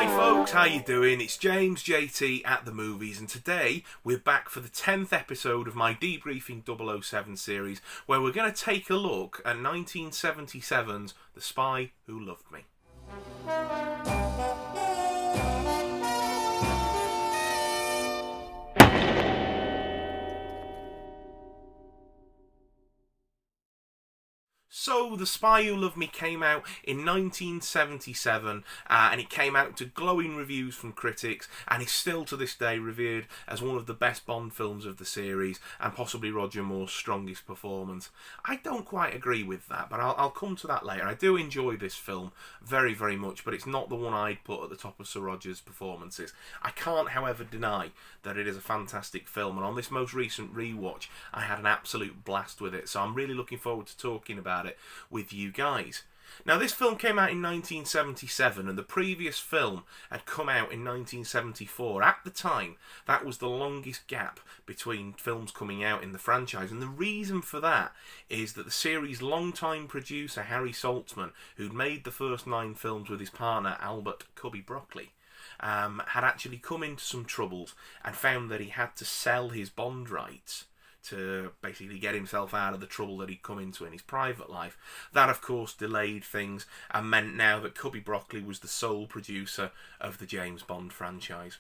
Hi folks, how you doing? It's James JT at the movies, and today we're back for the 10th episode of my Debriefing 007 series, where we're going to take a look at 1977's The Spy Who Loved Me. So, The Spy Who Loved Me came out in 1977, and it came out to glowing reviews from critics, and is still to this day revered as one of the best Bond films of the series, and possibly Roger Moore's strongest performance. I don't quite agree with that, but I'll come to that later. I do enjoy this film very, very much, but it's not the one I'd put at the top of Sir Roger's performances. I can't, however, deny that it is a fantastic film, and on this most recent rewatch, I had an absolute blast with it, so I'm really looking forward to talking about it with you guys. Now, this film came out in 1977, and the previous film had come out in 1974. At the time, that was the longest gap between films coming out in the franchise, and the reason for that is that the series' longtime producer, Harry Saltzman, who'd made the first 9 films with his partner, Albert Cubby Broccoli, had actually come into some troubles and found that he had to sell his Bond rights to basically get himself out of the trouble that he'd come into in his private life. That, of course, delayed things and meant now that Cubby Broccoli was the sole producer of the James Bond franchise.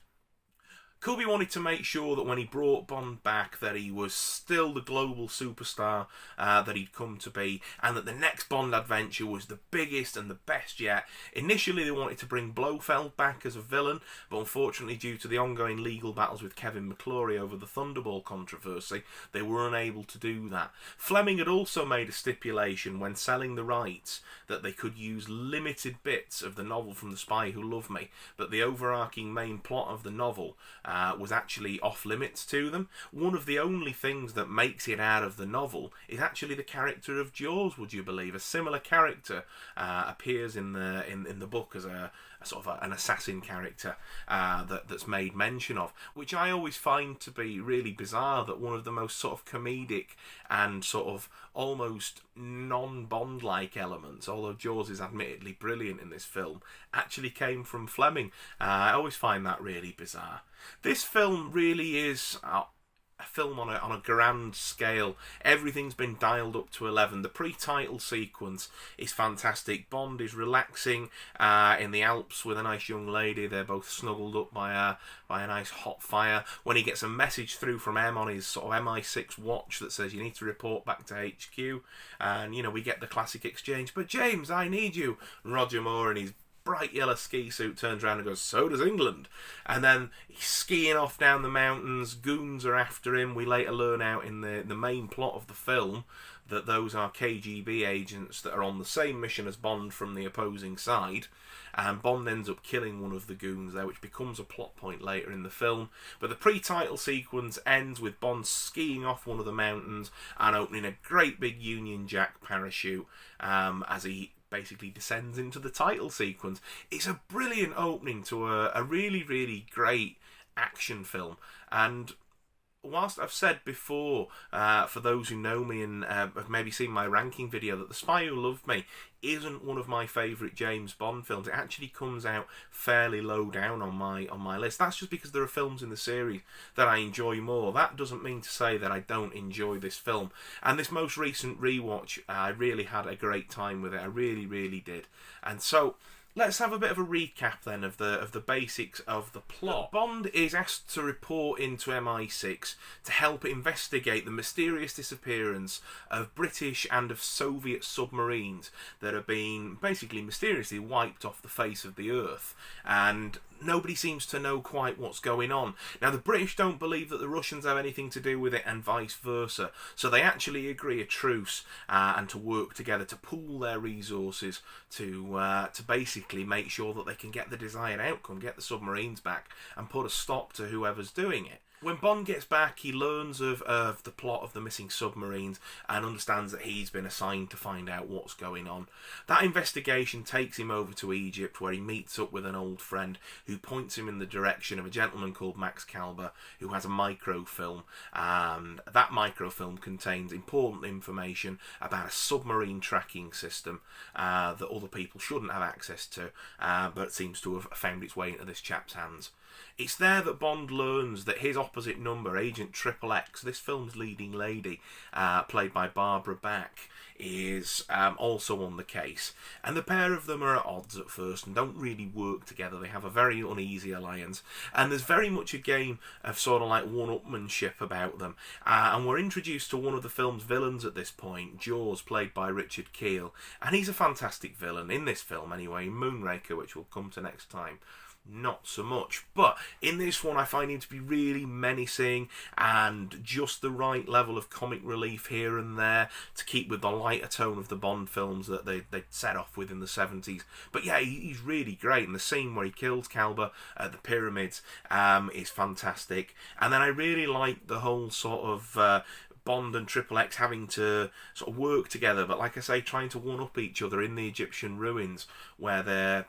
Cubby wanted to make sure that when he brought Bond back that he was still the global superstar that he'd come to be, and that the next Bond adventure was the biggest and the best yet. Initially they wanted to bring Blofeld back as a villain, but unfortunately due to the ongoing legal battles with Kevin McClory over the Thunderball controversy, they were unable to do that. Fleming had also made a stipulation when selling the rights that they could use limited bits of the novel from The Spy Who Loved Me, but the overarching main plot of the novel was actually off limits to them. One of the only things that makes it out of the novel is actually the character of Jaws, would you believe? A similar character appears in the book as a sort of an assassin character that's made mention of, which I always find to be really bizarre, that one of the most sort of comedic and sort of almost non-Bond-like elements, although Jaws is admittedly brilliant in this film, actually came from Fleming. I always find that really bizarre. This film really is a film on a grand scale. Everything's been dialed up to 11. The pre-title sequence is fantastic. Bond is relaxing in the Alps with a nice young lady. They're both snuggled up by a nice hot fire when he gets a message through from M on his sort of MI6 watch that says you need to report back to HQ, and we get the classic exchange, "But James, I need you." Roger Moore and his bright yellow ski suit turns around and goes, "So does England." And then he's skiing off down the mountains. Goons are after him. We later learn out in the main plot of the film that those are KGB agents that are on the same mission as Bond from the opposing side, and Bond ends up killing one of the goons there, which becomes a plot point later in the film. But the pre-title sequence ends with Bond skiing off one of the mountains and opening a great big Union Jack parachute as he basically descends into the title sequence. It's a brilliant opening to a really, really great action film. And whilst I've said before, for those who know me and have maybe seen my ranking video, that The Spy Who Loved Me isn't one of my favourite James Bond films, it actually comes out fairly low down on my list. That's just because there are films in the series that I enjoy more. That doesn't mean to say that I don't enjoy this film. And this most recent rewatch, I really had a great time with it. I really, really did. And so let's have a bit of a recap then of the basics of the plot. Bond is asked to report into MI6 to help investigate the mysterious disappearance of British and of Soviet submarines that have been basically mysteriously wiped off the face of the earth, and nobody seems to know quite what's going on. Now, the British don't believe that the Russians have anything to do with it, and vice versa, so they actually agree a truce and to work together to pool their resources to basically make sure that they can get the desired outcome, get the submarines back and put a stop to whoever's doing it. When Bond gets back, he learns of the plot of the missing submarines and understands that he's been assigned to find out what's going on. That investigation takes him over to Egypt, where he meets up with an old friend who points him in the direction of a gentleman called Max Calber, who has a microfilm, and that microfilm contains important information about a submarine tracking system that other people shouldn't have access to, but seems to have found its way into this chap's hands. It's there that Bond learns that his opposite number, Agent Triple X, this film's leading lady, played by Barbara Bach, is also on the case. And the pair of them are at odds at first and don't really work together. They have a very uneasy alliance. And there's very much a game of sort of like one-upmanship about them. And we're introduced to one of the film's villains at this point, Jaws, played by Richard Keel. And he's a fantastic villain, in this film anyway, Moonraker, which we'll come to next time. Not so much, but in this one I find him to be really menacing and just the right level of comic relief here and there to keep with the lighter tone of the Bond films that they set off with in the 70s. But yeah, he's really great, and the scene where he kills Calber at the pyramids is fantastic. And then I really like the whole sort of Bond and Triple X having to sort of work together, but like I say, trying to one-up each other in the Egyptian ruins, where they're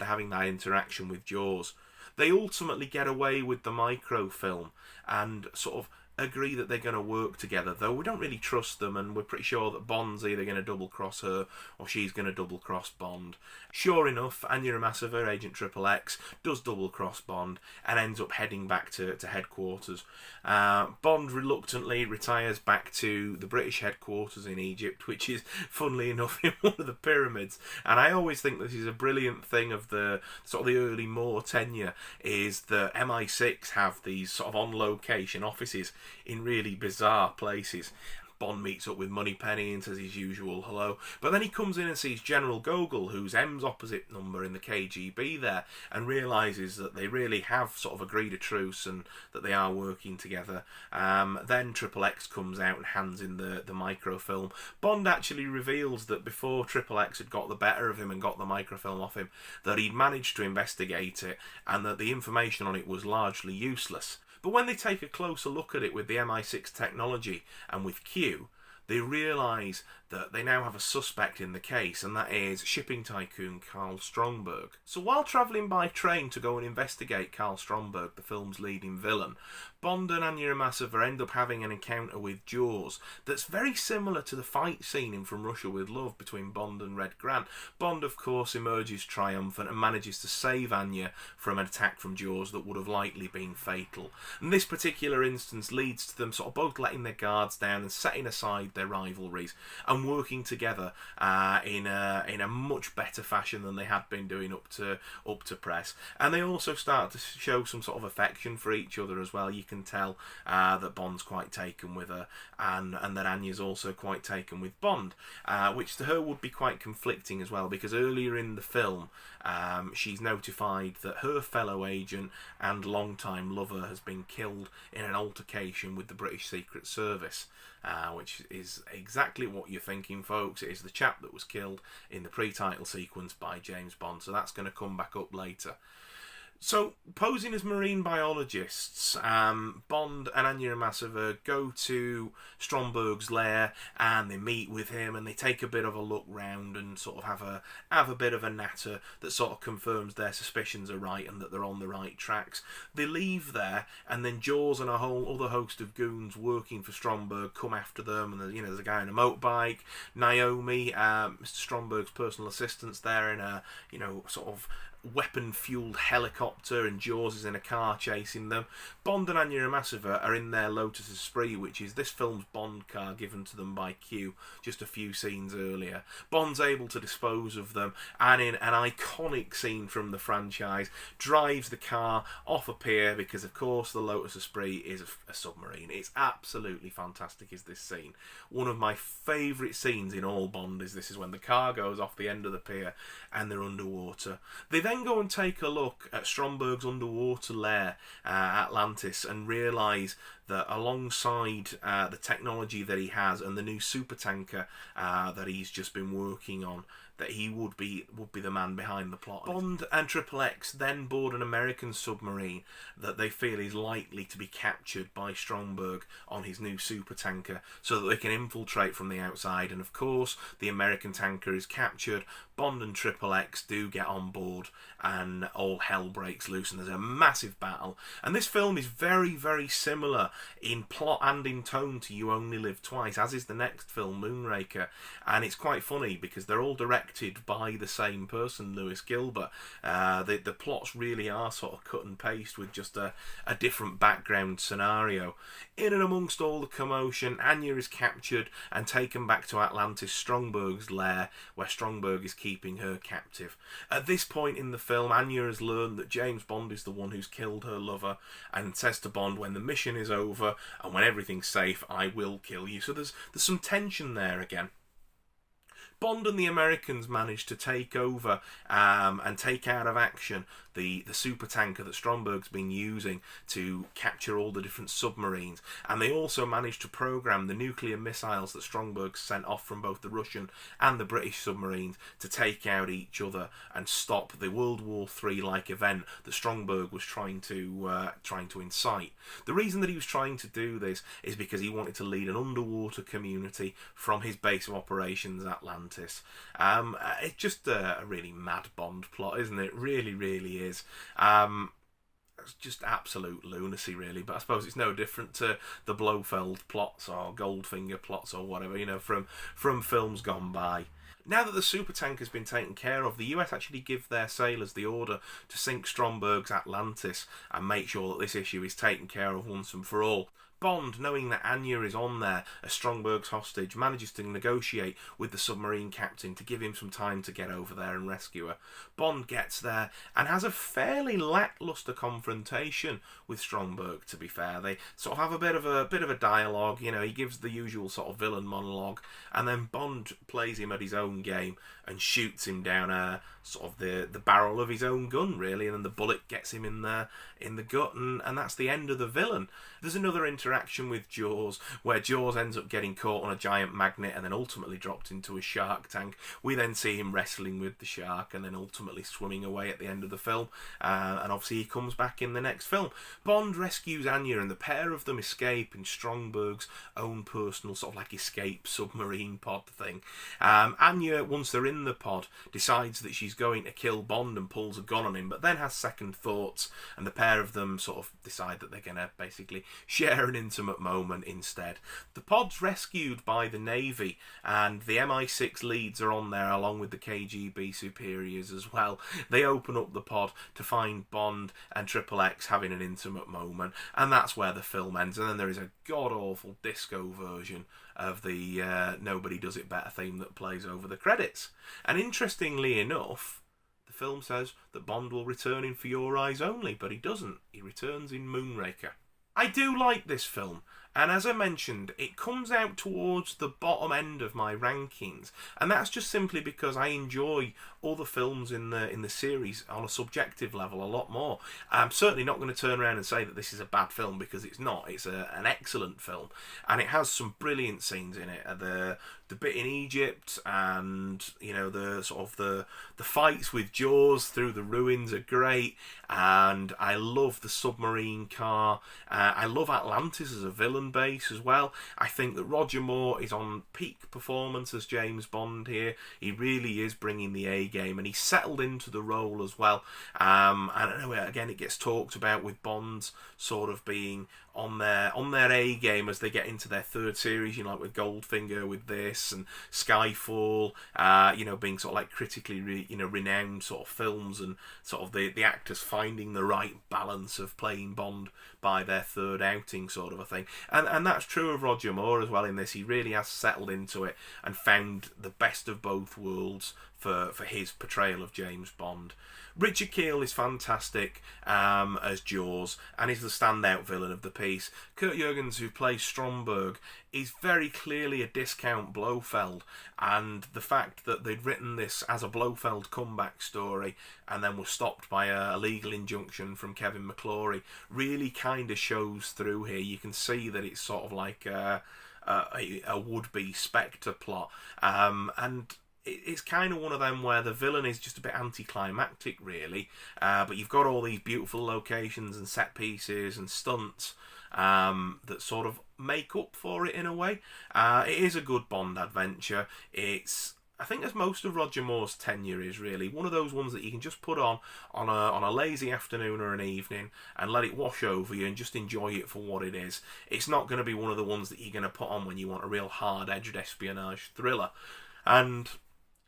having that interaction with Jaws. They ultimately get away with the microfilm and sort of agree that they're going to work together, though we don't really trust them, and we're pretty sure that Bond's either going to double-cross her or she's going to double-cross Bond. Sure enough, Anya Amasova, Agent Triple X, does double-cross Bond and ends up heading back to headquarters. Bond reluctantly retires back to the British headquarters in Egypt, which is, funnily enough, in one of the pyramids. And I always think this is a brilliant thing of the sort of the early Moore tenure, is that MI6 have these sort of on-location offices in really bizarre places. Bond meets up with Moneypenny and says his usual hello, but then he comes in and sees General Gogol, who's M's opposite number in the KGB there, and realises that they really have sort of agreed a truce and that they are working together. Then Triple X comes out and hands in the microfilm. Bond actually reveals that before Triple X had got the better of him and got the microfilm off him, that he'd managed to investigate it and that the information on it was largely useless. But when they take a closer look at it with the MI6 technology and with Q, they realise that they now have a suspect in the case, and that is shipping tycoon Carl Stromberg. So while travelling by train to go and investigate Carl Stromberg, the film's leading villain, Bond and Anya Amasova end up having an encounter with Jaws that's very similar to the fight scene in From Russia with Love between Bond and Red Grant. Bond, of course, emerges triumphant and manages to save Anya from an attack from Jaws that would have likely been fatal. And this particular instance leads to them sort of both letting their guards down and setting aside their rivalries and working together in a much better fashion than they had been doing up to press. And they also start to show some sort of affection for each other as well. You can tell that Bond's quite taken with her, and that Anya's also quite taken with Bond, which to her would be quite conflicting as well, because earlier in the film she's notified that her fellow agent and long-time lover has been killed in an altercation with the British Secret Service. Which is exactly what you're thinking, folks. It is the chap that was killed in the pre-title sequence by James Bond, so that's going to come back up later. So, posing as marine biologists, Bond and Anya Amasova go to Stromberg's lair and they meet with him and they take a bit of a look round and sort of have a bit of a natter that sort of confirms their suspicions are right and that they're on the right tracks. They leave there, and then Jaws and a whole other host of goons working for Stromberg come after them, and there's a guy on a motorbike, Naomi, Mr. Stromberg's personal assistant's there in a sort of weapon-fueled helicopter, and Jaws is in a car chasing them. Bond and Anya Amasova are in their Lotus Esprit, which is this film's Bond car given to them by Q just a few scenes earlier. Bond's able to dispose of them, and in an iconic scene from the franchise, drives the car off a pier, because of course the Lotus Esprit is a submarine. It's absolutely fantastic, is this scene. One of my favourite scenes in all Bond is when the car goes off the end of the pier and they're underwater. They then go and take a look at Stromberg's underwater lair, Atlantis, and realise that alongside the technology that he has and the new supertanker that he's just been working on, that he would be the man behind the plot. Bond and Triple X then board an American submarine that they feel is likely to be captured by Stromberg on his new supertanker, so that they can infiltrate from the outside. And of course, the American tanker is captured. Bond and Triple X do get on board, and all hell breaks loose, and there's a massive battle. And this film is very, very similar in plot and in tone to You Only Live Twice, as is the next film, Moonraker. And it's quite funny because they're all directed by the same person, Lewis Gilbert. The plots really are sort of cut and paste with just a different background scenario. In and amongst all the commotion, Anya is captured and taken back to Atlantis, Stromberg's lair, where Stromberg is keeping her captive. At this point in the film, Anya has learned that James Bond is the one who's killed her lover, and says to Bond, when the mission is over and when everything's safe, I will kill you. So there's some tension there again. Bond and the Americans managed to take over and take out of action the supertanker that Stromberg's been using to capture all the different submarines, and they also managed to program the nuclear missiles that Stromberg sent off from both the Russian and the British submarines to take out each other and stop the World War III like event that Stromberg was trying to incite. The reason that he was trying to do this is because he wanted to lead an underwater community from his base of operations, Atlantis. It's just a really mad Bond plot, isn't it? Really, really is. It's just absolute lunacy, really. But I suppose it's no different to the Blofeld plots or Goldfinger plots or whatever, from films gone by. Now that the supertanker's been taken care of, the US actually give their sailors the order to sink Stromberg's Atlantis and make sure that this issue is taken care of once and for all. Bond, knowing that Anya is on there as Stromberg's hostage, manages to negotiate with the submarine captain to give him some time to get over there and rescue her. Bond gets there and has a fairly lacklustre confrontation with Stromberg, to be fair. They sort of have a bit of a dialogue, he gives the usual sort of villain monologue, and then Bond plays him at his own game and shoots him down sort of the barrel of his own gun, really, and then the bullet gets him in the gut, and that's the end of the villain. There's another interaction with Jaws, where Jaws ends up getting caught on a giant magnet and then ultimately dropped into a shark tank. We then see him wrestling with the shark and then ultimately swimming away at the end of the film, and obviously he comes back in the next film. Bond rescues Anya, and the pair of them escape in Stromberg's own personal sort of like escape submarine pod thing. Anya, once they're in the pod, decides that she's going to kill Bond and pulls a gun on him, but then has second thoughts, and the pair of them sort of decide that they're going to basically share an intimate moment instead. The pod's rescued by the Navy, and the MI6 leads are on there along with the KGB superiors as well. They open up the pod to find Bond and Triple X having an intimate moment, and that's where the film ends. And then there is a god-awful disco version of the Nobody Does It Better theme that plays over the credits. And interestingly enough, the film says that Bond will return in For Your Eyes Only, but he doesn't. He returns in Moonraker. I do like this film, and as I mentioned, it comes out towards the bottom end of my rankings, and that's just simply because I enjoy other films in the series on a subjective level a lot more. I'm certainly not going to turn around and say that this is a bad film, because it's not. It's an excellent film, and it has some brilliant scenes in it. The bit in Egypt, and the sort of the fights with Jaws through the ruins are great, and I love the submarine car. I love Atlantis as a villain base as well. I think that Roger Moore is on peak performance as James Bond here. He really is bringing the A game, and he's settled into the role as well. And I know again it gets talked about with Bonds sort of being on their A game as they get into their third series, like with Goldfinger, with this, and Skyfall, being sort of like critically renowned sort of films, and sort of the actors finding the right balance of playing Bond by their third outing sort of a thing. And that's true of Roger Moore as well in this. He really has settled into it and found the best of both worlds for his portrayal of James Bond. Richard Kiel is fantastic as Jaws, and is the standout villain of the piece. Kurt Jürgens, who plays Stromberg, is very clearly a discount Blofeld, and the fact that they'd written this as a Blofeld comeback story and then were stopped by a legal injunction from Kevin McClory really kind of shows through here. You can see that it's sort of like a would-be Spectre plot, and it's kind of one of them where the villain is just a bit anticlimactic, really, but you've got all these beautiful locations and set pieces and stunts that sort of make up for it in a way. It is a good Bond adventure. It's, I think, as most of Roger Moore's tenure is, really one of those ones that you can just put on a lazy afternoon or an evening and let it wash over you and just enjoy it for what it is. It's not going to be one of the ones that you're going to put on when you want a real hard-edged espionage thriller. And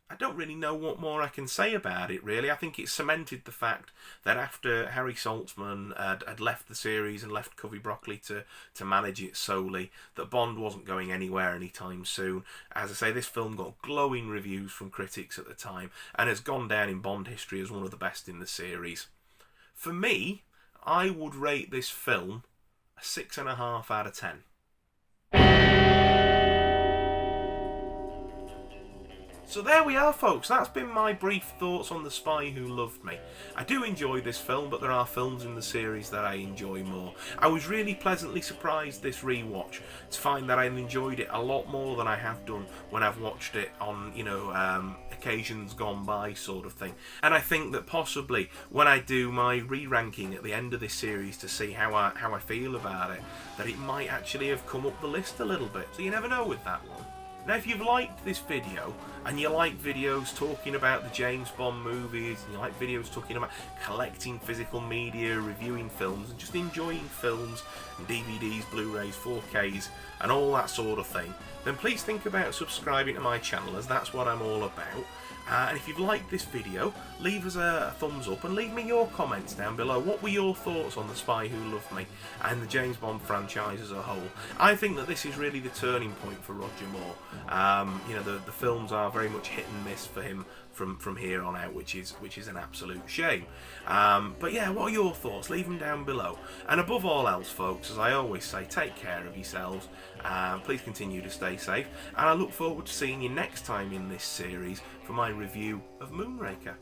I don't really know what more I can say about it, really. I think it cemented the fact that after Harry Saltzman had left the series and left Covey Broccoli to manage it solely, that Bond wasn't going anywhere anytime soon. As I say, this film got glowing reviews from critics at the time and has gone down in Bond history as one of the best in the series. For me, I would rate this film a 6.5 out of 10. So there we are, folks. That's been my brief thoughts on The Spy Who Loved Me. I do enjoy this film, but there are films in the series that I enjoy more. I was really pleasantly surprised this rewatch to find that I enjoyed it a lot more than I have done when I've watched it on, occasions gone by sort of thing. And I think that possibly when I do my re-ranking at the end of this series to see how I feel about it, that it might actually have come up the list a little bit. So you never know with that one. Now, if you've liked this video, and you like videos talking about the James Bond movies, and you like videos talking about collecting physical media, reviewing films, and just enjoying films, and DVDs, Blu-rays, 4Ks, and all that sort of thing, then please think about subscribing to my channel, as that's what I'm all about. And if you've liked this video, leave us a thumbs up and leave me your comments down below. What were your thoughts on The Spy Who Loved Me and the James Bond franchise as a whole? I think that this is really the turning point for Roger Moore. The films are very much hit and miss for him from here on out, which is an absolute shame. But yeah, what are your thoughts? Leave them down below. And above all else, folks, as I always say, take care of yourselves. Please continue to stay safe, and I look forward to seeing you next time in this series for my review of Moonraker.